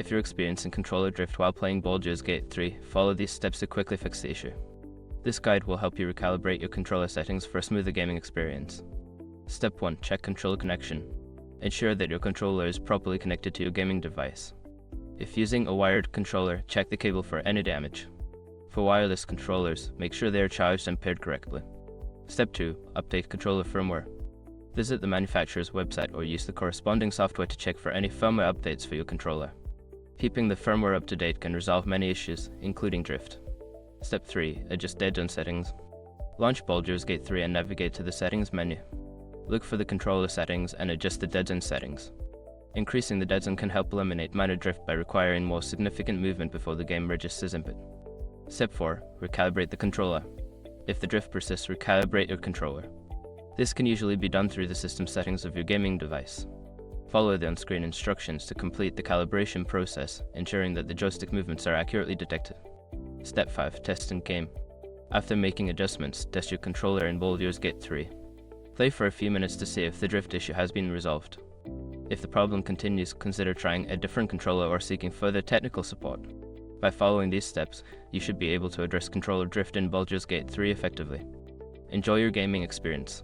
If you're experiencing controller drift while playing Baldur's Gate 3, follow these steps to quickly fix the issue. This guide will help you recalibrate your controller settings for a smoother gaming experience. Step 1. Check controller connection. Ensure that your controller is properly connected to your gaming device. If using a wired controller, check the cable for any damage. For wireless controllers, make sure they are charged and paired correctly. Step 2. Update controller firmware. Visit the manufacturer's website or use the corresponding software to check for any firmware updates for your controller. Keeping the firmware up to date can resolve many issues, including drift. Step 3. Adjust dead zone settings. Launch Baldur's Gate 3 and navigate to the settings menu. Look for the controller settings and adjust the dead zone settings. Increasing the dead zone can help eliminate minor drift by requiring more significant movement before the game registers input. Step 4. Recalibrate the controller. If the drift persists, recalibrate your controller. This can usually be done through the system settings of your gaming device. Follow the on-screen instructions to complete the calibration process, ensuring that the joystick movements are accurately detected. Step 5. Test in game. After making adjustments, test your controller in Baldur's Gate 3. Play for a few minutes to see if the drift issue has been resolved. If the problem continues, consider trying a different controller or seeking further technical support. By following these steps, you should be able to address controller drift in Baldur's Gate 3 effectively. Enjoy your gaming experience.